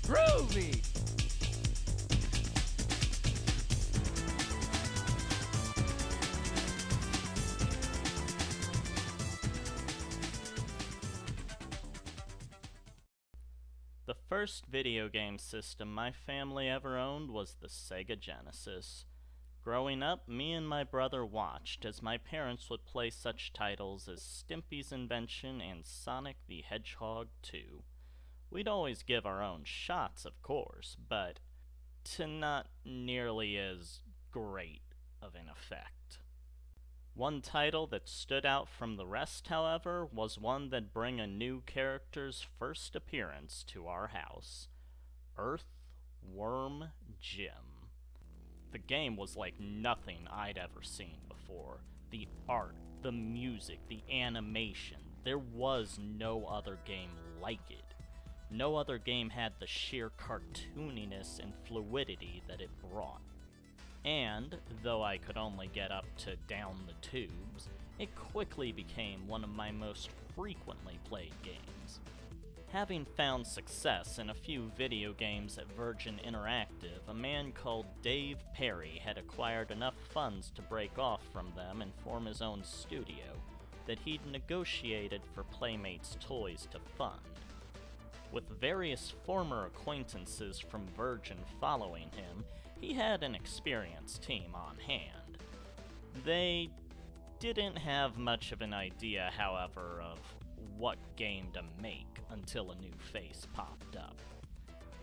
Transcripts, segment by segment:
Groovy! The first video game system my family ever owned was the Sega Genesis. Growing up, me and my brother watched as my parents would play such titles as Stimpy's Invention and Sonic the Hedgehog 2. We'd always give our own shots, of course, but to not nearly as great of an effect. One title that stood out from the rest, however, was one that bring a new character's first appearance to our house. Earthworm Jim. The game was like nothing I'd ever seen before. The art, the music, the animation, there was no other game like it. No other game had the sheer cartooniness and fluidity that it brought. And, though I could only get up to down the tubes, it quickly became one of my most frequently played games. Having found success in a few video games at Virgin Interactive, a man called Dave Perry had acquired enough funds to break off from them and form his own studio that he'd negotiated for Playmates Toys to fund. With various former acquaintances from Virgin following him, he had an experienced team on hand. They didn't have much of an idea, however, of what game to make until a new face popped up.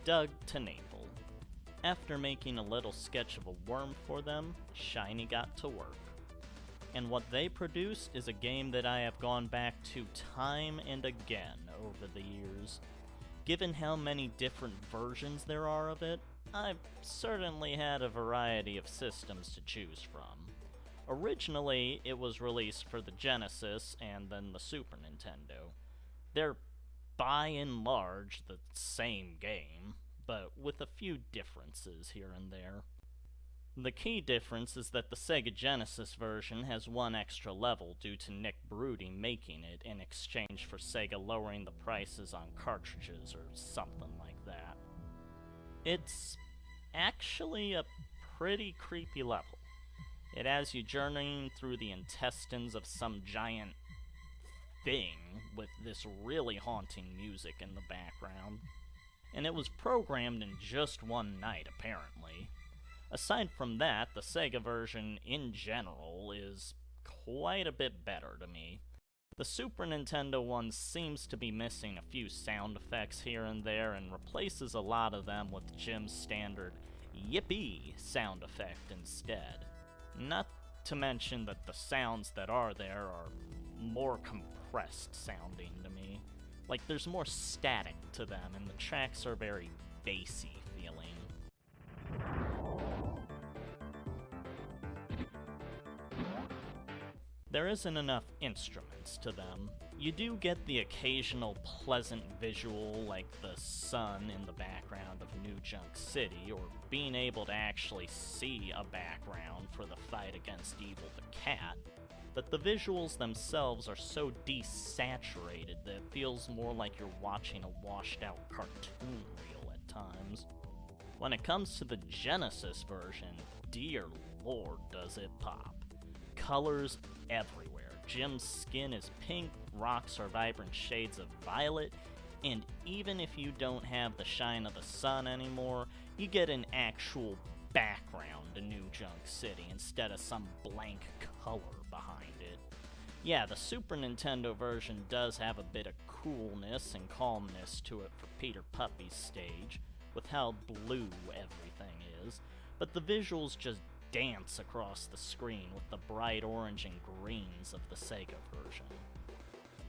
Doug Tennapel. After making a little sketch of a worm for them, Shiny got to work. And what they produced is a game that I have gone back to time and again over the years. Given how many different versions there are of it, I've certainly had a variety of systems to choose from. Originally, it was released for the Genesis and then the Super Nintendo. They're, by and large, the same game, but with a few differences here and there. The key difference is that the Sega Genesis version has one extra level due to Nick Broody making it in exchange for Sega lowering the prices on cartridges or something like that. It's actually a pretty creepy level. It has you journeying through the intestines of some giant thing with this really haunting music in the background. And it was programmed in just one night, apparently. Aside from that, the Sega version in general is quite a bit better to me. The Super Nintendo one seems to be missing a few sound effects here and there and replaces a lot of them with Jim's standard yippee sound effect instead. Not to mention that the sounds that are there are more compressed sounding to me. Like there's more static to them and the tracks are very bassy feeling. There isn't enough instruments to them. You do get the occasional pleasant visual like the sun in the background of New Junk City, or being able to actually see a background for the fight against Evil the Cat, but the visuals themselves are so desaturated that it feels more like you're watching a washed-out cartoon reel at times. When it comes to the Genesis version, dear lord does it pop. Colors everywhere. Jim's skin is pink, rocks are vibrant shades of violet, and even if you don't have the shine of the sun anymore, you get an actual background to New Junk City instead of some blank color behind it. Yeah, the Super Nintendo version does have a bit of coolness and calmness to it for Peter Puppy's stage, with how blue everything is, but the visuals just dance across the screen with the bright orange and greens of the Sega version.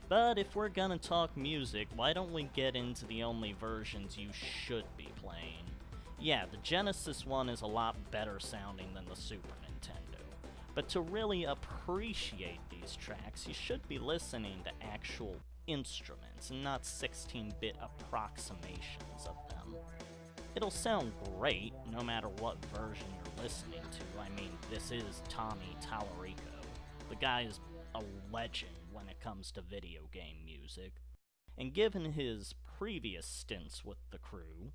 But if we're gonna talk music, why don't we get into the only versions you should be playing? Yeah, the Genesis one is a lot better sounding than the Super Nintendo, but to really appreciate these tracks, you should be listening to actual instruments and not 16-bit approximations of them. It'll sound great no matter what version you're listening to. I mean, this is Tommy Tallarico. The guy is a legend when it comes to video game music. And given his previous stints with the crew,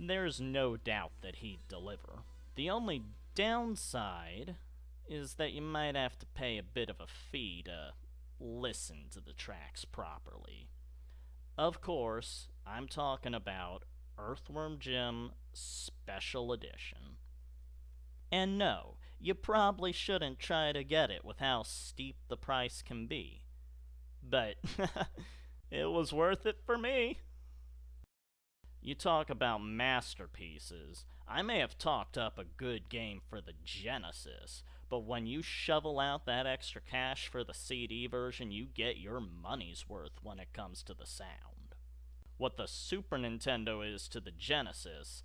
there's no doubt that he'd deliver. The only downside is that you might have to pay a bit of a fee to listen to the tracks properly. Of course, I'm talking about Earthworm Jim Special Edition. And no, you probably shouldn't try to get it with how steep the price can be. But it was worth it for me. You talk about masterpieces. I may have talked up a good game for the Genesis, but when you shovel out that extra cash for the CD version, you get your money's worth when it comes to the sound. What the Super Nintendo is to the Genesis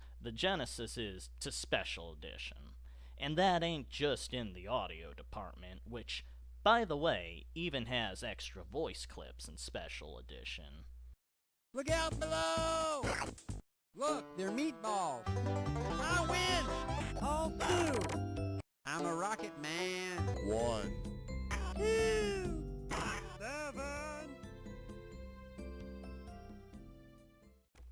is to Special Edition. And that ain't just in the audio department, which, by the way, even has extra voice clips in Special Edition. Look out below! Look, they're meatballs. I win! All two! I'm a rocket man. 1, 2, 7.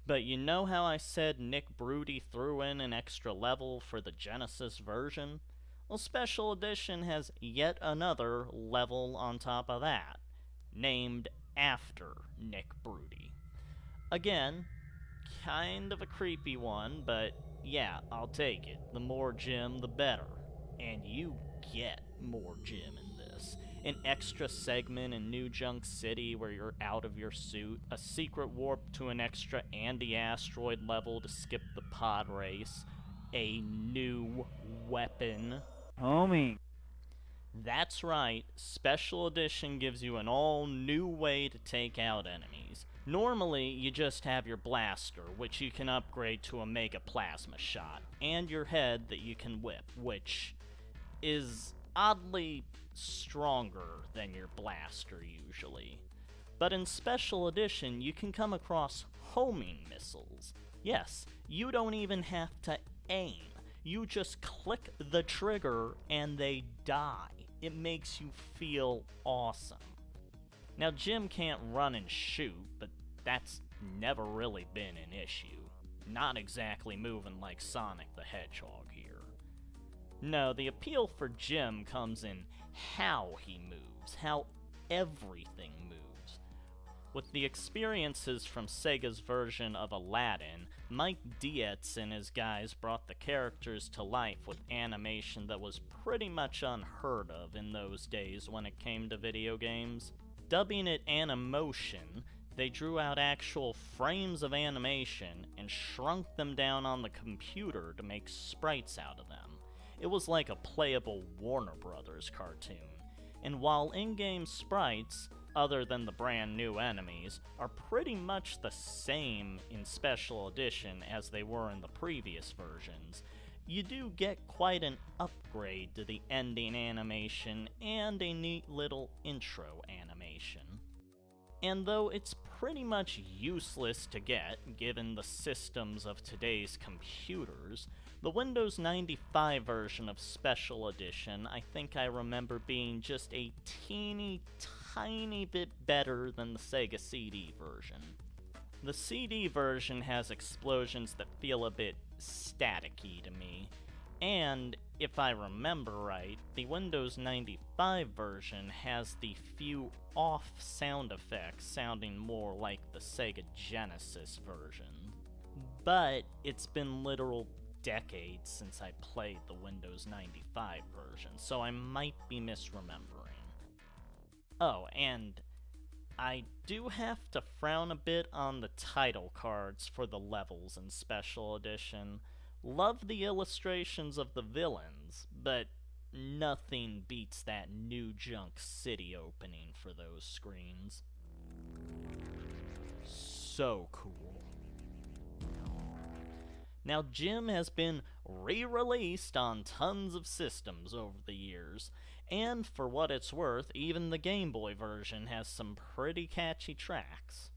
But you know how I said Nick Broody threw in an extra level for the Genesis version? Well, Special Edition has yet another level on top of that, named after Nick Broody. Again, kind of a creepy one, but yeah, I'll take it. The more Jim, the better. And you get more Jim in this. An extra segment in New Junk City where you're out of your suit, a secret warp to an extra anti-asteroid level to skip the pod race, a new weapon. Homie. That's right, Special Edition gives you an all-new way to take out enemies. Normally, you just have your blaster, which you can upgrade to a Mega Plasma Shot, and your head that you can whip, which is oddly stronger than your blaster usually. But in Special Edition, you can come across homing missiles. Yes, you don't even have to aim. You just click the trigger and they die. It makes you feel awesome. Now, Jim can't run and shoot, but that's never really been an issue. Not exactly moving like Sonic the Hedgehog here. No, the appeal for Jim comes in how he moves, how everything moves. With the experiences from Sega's version of Aladdin, Mike Dietz and his guys brought the characters to life with animation that was pretty much unheard of in those days when it came to video games. Dubbing it Animotion, they drew out actual frames of animation and shrunk them down on the computer to make sprites out of them. It was like a playable Warner Brothers cartoon. And while in-game sprites, other than the brand new enemies, are pretty much the same in Special Edition as they were in the previous versions, you do get quite an upgrade to the ending animation and a neat little intro animation. And though it's pretty much useless to get, given the systems of today's computers, the Windows 95 version of Special Edition I think I remember being just a teeny tiny bit better than the Sega CD version. The CD version has explosions that feel a bit staticky to me, and if I remember right, the Windows 95 version has the few off sound effects sounding more like the Sega Genesis version. But it's been literal decades since I played the Windows 95 version, so I might be misremembering. Oh, and I do have to frown a bit on the title cards for the levels in Special Edition. Love the illustrations of the villains, but nothing beats that New Junk City opening for those screens. So cool. Now, Jim has been re-released on tons of systems over the years, and for what it's worth, even the Game Boy version has some pretty catchy tracks.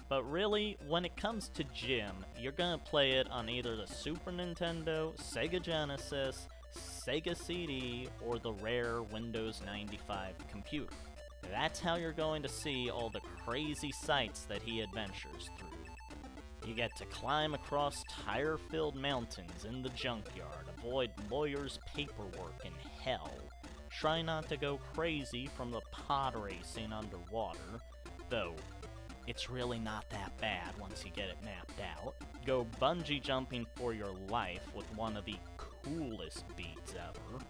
But really, when it comes to Jim, you're gonna play it on either the Super Nintendo, Sega Genesis, Sega CD, or the rare Windows 95 computer. That's how you're going to see all the crazy sights that he adventures through. You get to climb across tire-filled mountains in the junkyard, avoid lawyers' paperwork in hell, try not to go crazy from the pod racing underwater, though it's really not that bad once you get it mapped out, go bungee jumping for your life with one of the coolest beats ever,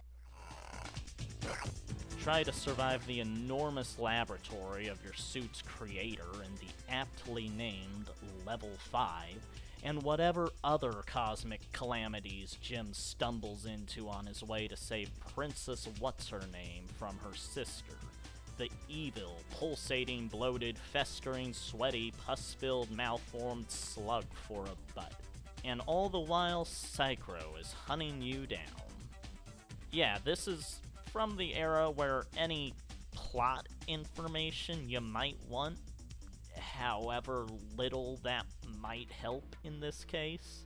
try to survive the enormous laboratory of your suit's creator in the aptly named Level 5, and whatever other cosmic calamities Jim stumbles into on his way to save Princess What's-Her-Name from her sister, the evil, pulsating, bloated, festering, sweaty, pus-filled, malformed slug for a butt. And all the while, Psychro is hunting you down. Yeah, this is from the era where any plot information you might want, however little that might help in this case,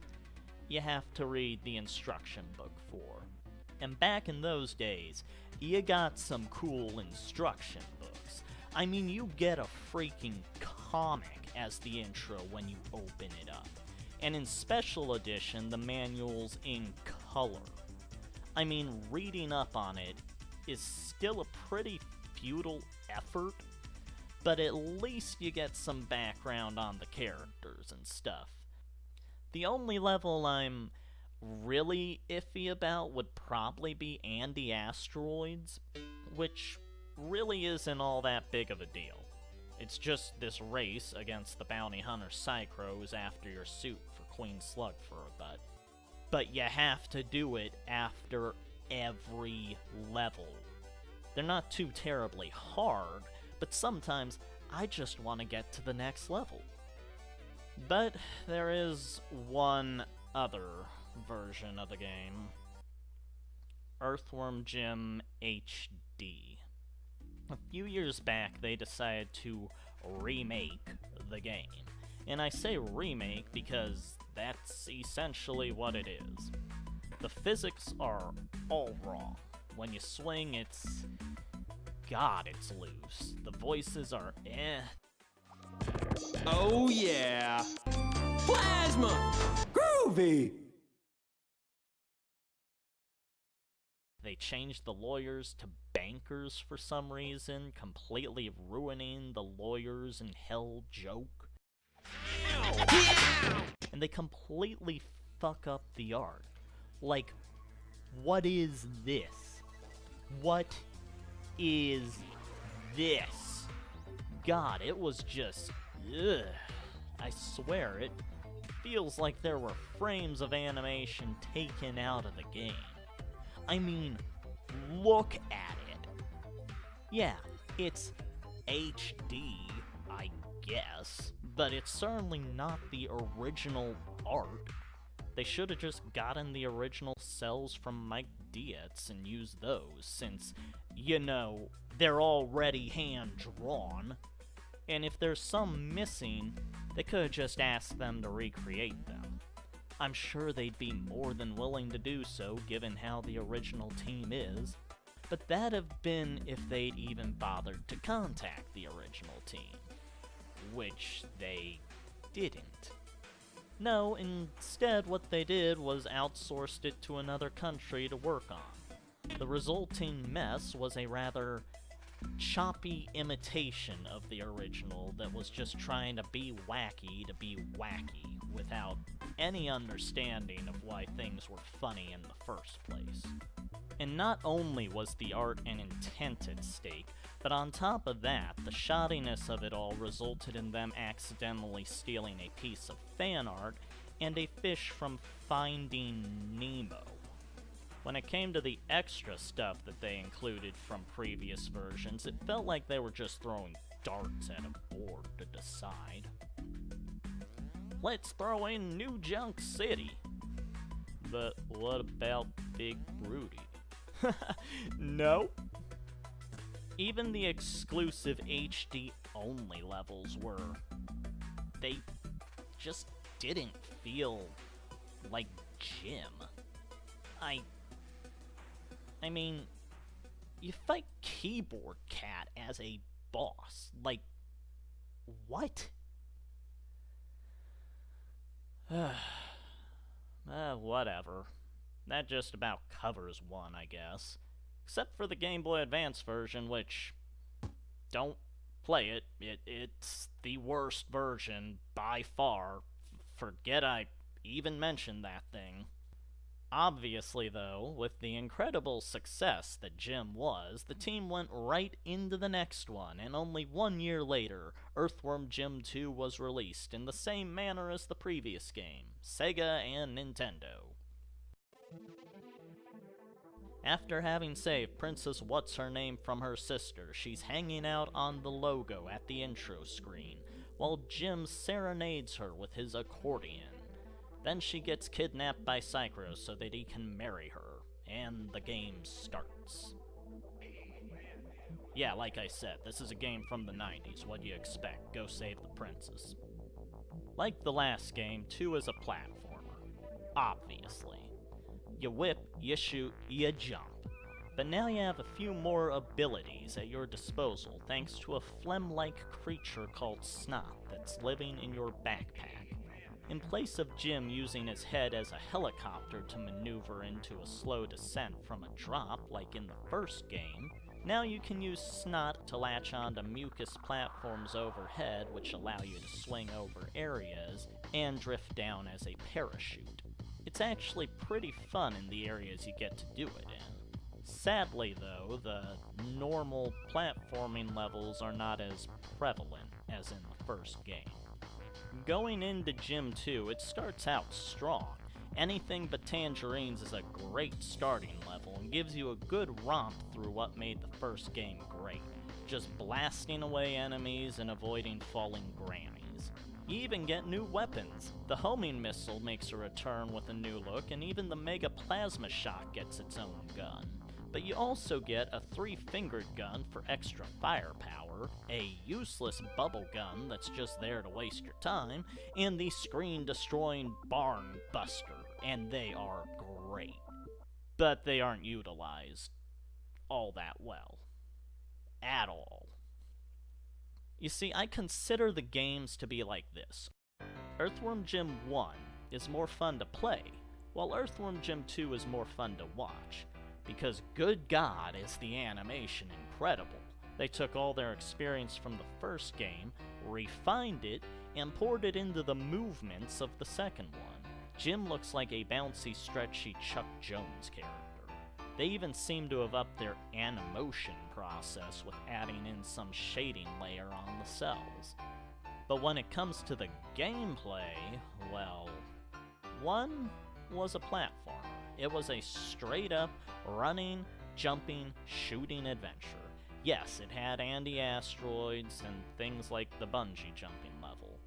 you have to read the instruction book for. And back in those days, you got some cool instruction books. I mean, you get a freaking comic as the intro when you open it up. And in special edition, the manual's in color. I mean, reading up on it is still a pretty futile effort, but at least you get some background on the characters and stuff. The only level I'm really iffy about would probably be Andy Asteroids, which really isn't all that big of a deal. It's just this race against the bounty hunter Psychro who's after your suit for Queen Slug for a butt. But you have to do it after every level. They're not too terribly hard, but sometimes I just want to get to the next level. But there is one other version of the game. Earthworm Jim HD. A few years back, they decided to remake the game. And I say remake because that's essentially what it is. The physics are all wrong. When you swing, it's loose. The voices are Oh yeah! Plasma! Groovy! They changed the lawyers to bankers for some reason, completely ruining the lawyers in hell joke. And they completely fuck up the art. Like, what is this? What is this? God, it was just, ugh. I swear, it feels like there were frames of animation taken out of the game. I mean, look at it. Yeah, it's HD, I guess, but it's certainly not the original art. They should have just gotten the original cells from Mike Dietz and used those, since, you know, they're already hand-drawn. And if there's some missing, they could have just asked them to recreate them. I'm sure they'd be more than willing to do so, given how the original team is. But that'd have been if they'd even bothered to contact the original team. Which they didn't. No, instead what they did was outsourced it to another country to work on. The resulting mess was a rather choppy imitation of the original that was just trying to be wacky, without any understanding of why things were funny in the first place. And not only was the art and intent at stake, but on top of that, the shoddiness of it all resulted in them accidentally stealing a piece of fan art and a fish from Finding Nemo. When it came to the extra stuff that they included from previous versions, it felt like they were just throwing darts at a board to decide. Let's throw in New Junk City. But what about Big Broody? No. Even the exclusive HD-only levels they just didn't feel like Jim. I mean, you fight Keyboard Cat as a boss. Like, what? Whatever. That just about covers one, I guess. Except for the Game Boy Advance version, which... don't play it. It's the worst version by far. Forget I even mentioned that thing. Obviously, though, with the incredible success that Jim was, the team went right into the next one, and only 1 year later, Earthworm Jim 2 was released in the same manner as the previous game, Sega and Nintendo. After having saved Princess What's-Her-Name from her sister, she's hanging out on the logo at the intro screen, while Jim serenades her with his accordion. Then she gets kidnapped by Cycro so that he can marry her, and the game starts. Yeah, like I said, this is a game from the 90s. What do you expect? Go save the princess. Like the last game, 2 is a platformer. Obviously. You whip, you shoot, you jump. But now you have a few more abilities at your disposal thanks to a phlegm-like creature called Snot that's living in your backpack. In place of Jim using his head as a helicopter to maneuver into a slow descent from a drop like in the first game, now you can use Snot to latch onto mucus platforms overhead which allow you to swing over areas and drift down as a parachute. It's actually pretty fun in the areas you get to do it in. Sadly though, the normal platforming levels are not as prevalent as in the first game. Going into Jim 2, it starts out strong. Anything but Tangerines is a great starting level and gives you a good romp through what made the first game great. Just blasting away enemies and avoiding falling Grammies. You even get new weapons. The homing missile makes a return with a new look, and even the Mega Plasma Shock gets its own gun. But you also get a 3-fingered gun for extra firepower, a useless bubble gun that's just there to waste your time, and the screen-destroying Barn Buster, and they are great. But they aren't utilized all that well. At all. You see, I consider the games to be like this. Earthworm Jim 1 is more fun to play, while Earthworm Jim 2 is more fun to watch. Because good God, is the animation incredible. They took all their experience from the first game, refined it, and poured it into the movements of the second one. Jim looks like a bouncy, stretchy Chuck Jones character. They even seem to have upped their animotion process with adding in some shading layer on the cells. But when it comes to the gameplay, well, 1 was a platformer. It was a straight-up, running, jumping, shooting adventure. Yes, it had anti-asteroids and things like the bungee jumping level.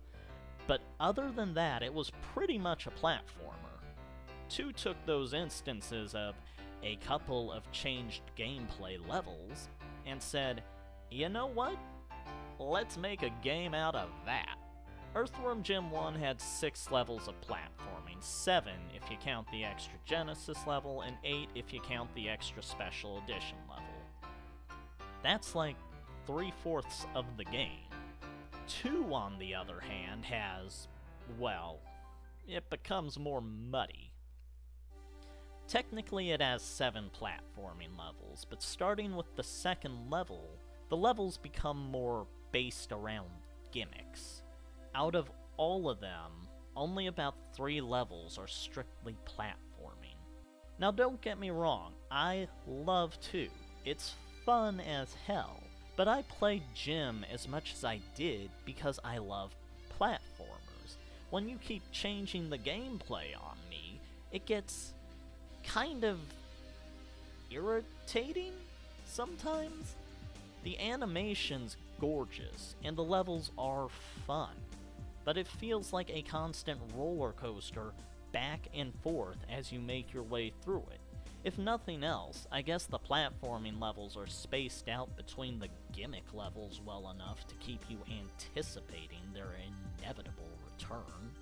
But other than that, it was pretty much a platformer. 2 took those instances of a couple of changed gameplay levels and said, you know what? Let's make a game out of that. Earthworm Jim 1 had 6 levels of platforming, 7 if you count the extra Genesis level, and 8 if you count the extra Special Edition level. That's like 3/4 of the game. 2, on the other hand, has, well, it becomes more muddy. Technically it has 7 platforming levels, but starting with the second level, the levels become more based around gimmicks. Out of all of them, only about 3 levels are strictly platforming. Now don't get me wrong, I love 2. It's fun as hell, but I played Jim as much as I did because I love platformers. When you keep changing the gameplay on me, it gets kind of irritating sometimes. The animation's gorgeous, and the levels are fun, but it feels like a constant roller coaster back and forth as you make your way through it. If nothing else, I guess the platforming levels are spaced out between the gimmick levels well enough to keep you anticipating their inevitable return.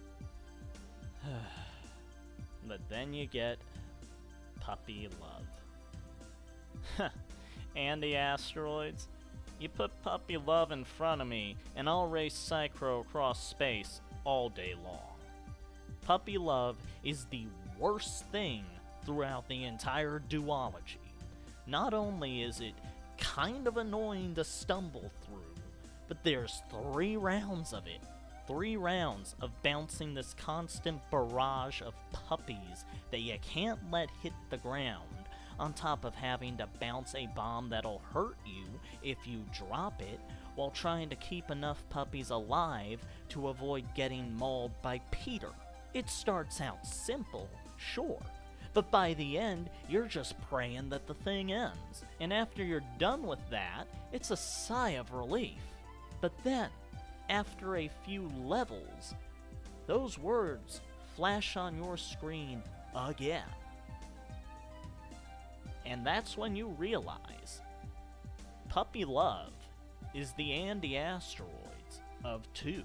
But then you get puppy love. And the asteroids? You put Puppy Love in front of me, and I'll race Psycho across space all day long. Puppy Love is the worst thing throughout the entire duology. Not only is it kind of annoying to stumble through, but there's 3 rounds of it. 3 rounds of bouncing this constant barrage of puppies that you can't let hit the ground, on top of having to bounce a bomb that'll hurt you if you drop it, while trying to keep enough puppies alive to avoid getting mauled by Peter. It starts out simple, sure, but by the end, you're just praying that the thing ends, and after you're done with that, it's a sigh of relief. But then, after a few levels, those words flash on your screen again. And that's when you realize Puppy Love is the Andy Asteroids of 2.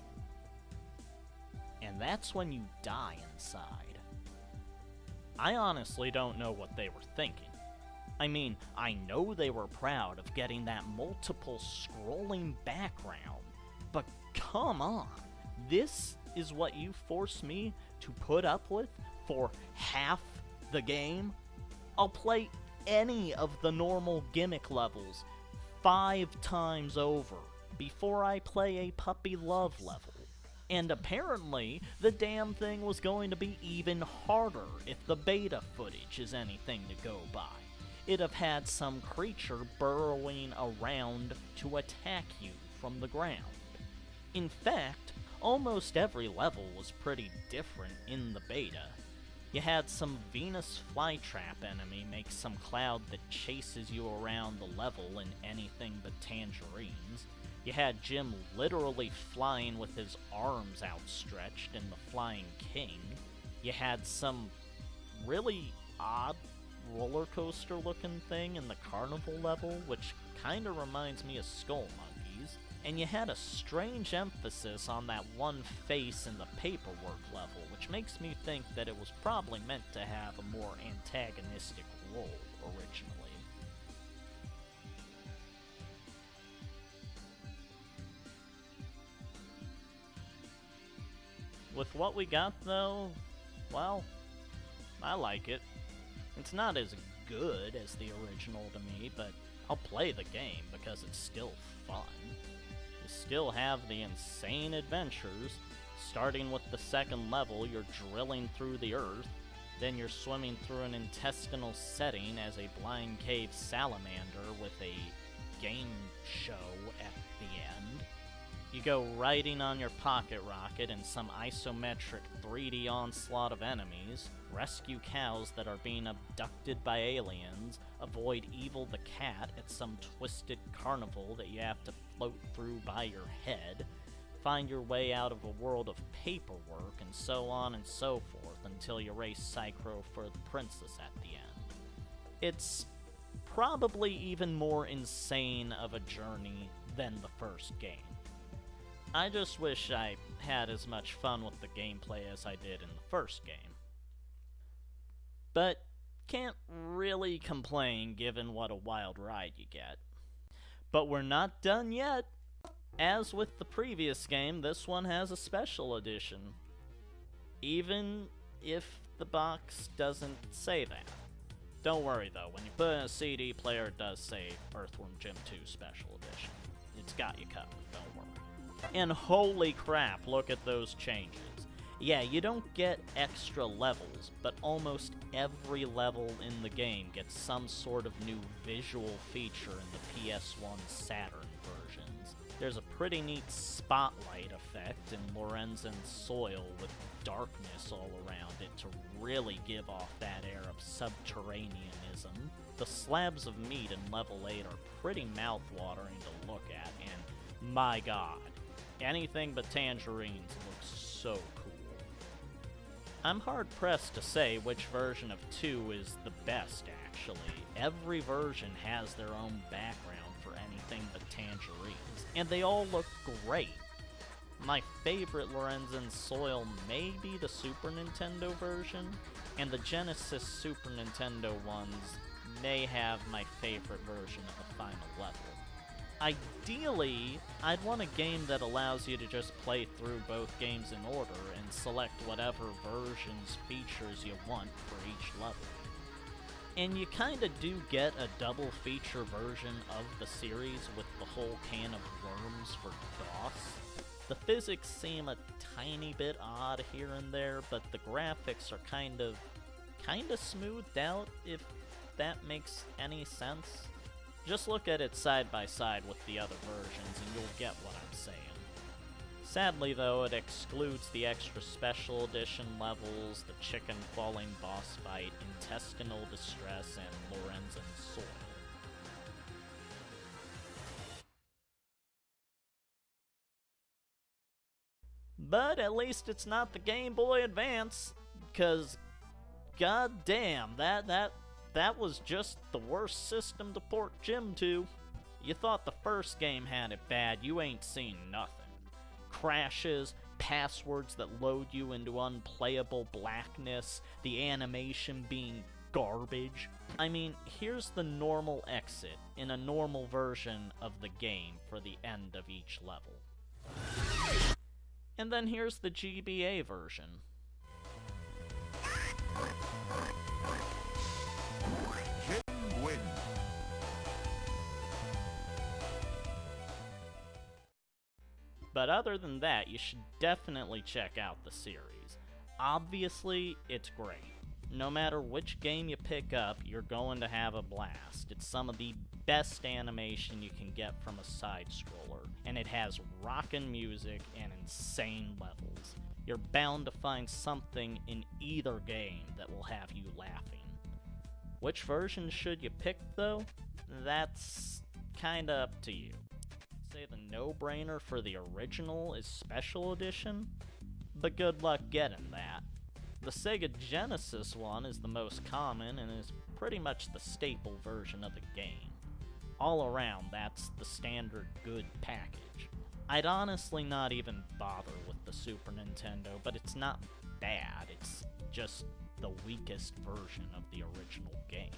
And that's when you die inside. I honestly don't know what they were thinking. I mean, I know they were proud of getting that multiple scrolling background, but come on, this is what you force me to put up with for half the game? I'll play any of the normal gimmick levels 5 times over before I play a Puppy Love level. And apparently, the damn thing was going to be even harder if the beta footage is anything to go by. It'd have had some creature burrowing around to attack you from the ground. In fact, almost every level was pretty different in the beta. You had some Venus flytrap enemy make some cloud that chases you around the level in anything but tangerines. You had Jim literally flying with his arms outstretched in the Flying King. You had some really odd roller coaster looking thing in the carnival level, which kinda reminds me of Skull Monkeys. And you had a strange emphasis on that one face in the paperwork level, which makes me think that it was probably meant to have a more antagonistic role originally. With what we got, though, well, I like it. It's not as good as the original to me, but I'll play the game because it's still fun. You still have the insane adventures. Starting with the second level, you're drilling through the earth, then you're swimming through an intestinal setting as a blind cave salamander with a game show at the end. You go riding on your pocket rocket in some isometric 3D onslaught of enemies, rescue cows that are being abducted by aliens, avoid Evil the Cat at some twisted carnival that you have to float through by your head, find your way out of a world of paperwork, and so on and so forth until you race Psycho for the princess at the end. It's probably even more insane of a journey than the first game. I just wish I had as much fun with the gameplay as I did in the first game. But can't really complain given what a wild ride you get. But we're not done yet. As with the previous game, this one has a special edition. Even if the box doesn't say that. Don't worry though, when you put in a CD player, it does say Earthworm Jim 2 Special Edition. It's got you covered, don't worry. And holy crap, look at those changes. Yeah, you don't get extra levels, but almost every level in the game gets some sort of new visual feature in the PS1 Saturn versions. There's a pretty neat spotlight effect in Lorenzen's soil with darkness all around it to really give off that air of subterraneanism. The slabs of meat in level 8 are pretty mouthwatering to look at, and my god, anything but tangerines looks so cool. I'm hard-pressed to say which version of 2 is the best, actually. Every version has their own background for anything but tangerines, and they all look great. My favorite Lorenzen's soil may be the Super Nintendo version, and the Genesis Super Nintendo ones may have my favorite version of the final level. Ideally, I'd want a game that allows you to just play through both games in order and select whatever versions, features you want for each level. And you kinda do get a double feature version of the series with the whole can of worms for DOS. The physics seem a tiny bit odd here and there, but the graphics are kinda smoothed out, if that makes any sense. Just look at it side by side with the other versions and you'll get what I'm saying. Sadly though, it excludes the extra special edition levels, the chicken falling boss fight, intestinal distress, and Lorenzen soil. But at least it's not the Game Boy Advance, cause god damn, that was just the worst system to port Jim to. You thought the first game had it bad, you ain't seen nothing. Crashes, passwords that load you into unplayable blackness, the animation being garbage. I mean, here's the normal exit in a normal version of the game for the end of each level. And then here's the GBA version. But other than that, you should definitely check out the series. Obviously, it's great. No matter which game you pick up, you're going to have a blast. It's some of the best animation you can get from a side-scroller, and it has rockin' music and insane levels. You're bound to find something in either game that will have you laughing. Which version should you pick, though? That's kinda up to you. Say the no-brainer for the original is Special Edition, but good luck getting that. The Sega Genesis one is the most common and is pretty much the staple version of the game. All around, that's the standard good package. I'd honestly not even bother with the Super Nintendo, but it's not bad, it's just the weakest version of the original game.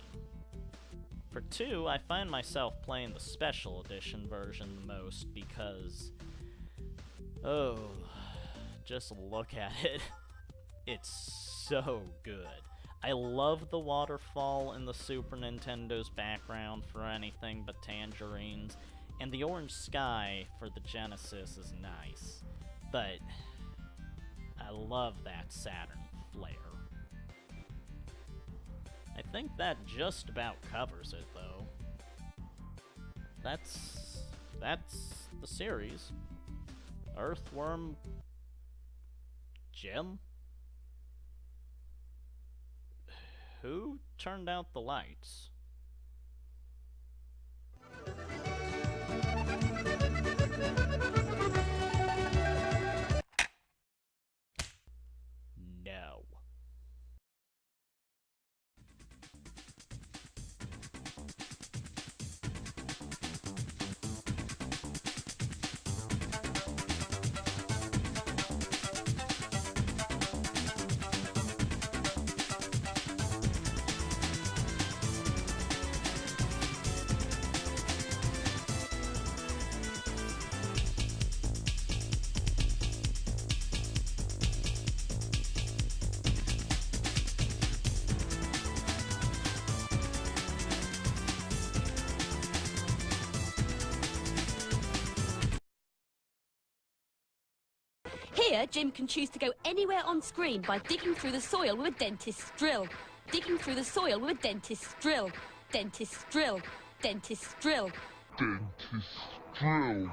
For 2, I find myself playing the Special Edition version the most because... oh, just look at it. It's so good. I love the waterfall in the Super Nintendo's background for anything but tangerines, and the orange sky for the Genesis is nice, but I love that Saturn flare. I think that just about covers it, though. That's the series. Earthworm Jim? Who turned out the lights? No. Here, Jim can choose to go anywhere on screen by digging through the soil with a dentist's drill. Digging through the soil with a dentist's drill. Dentist's drill. Dentist's drill. Dentist's drill.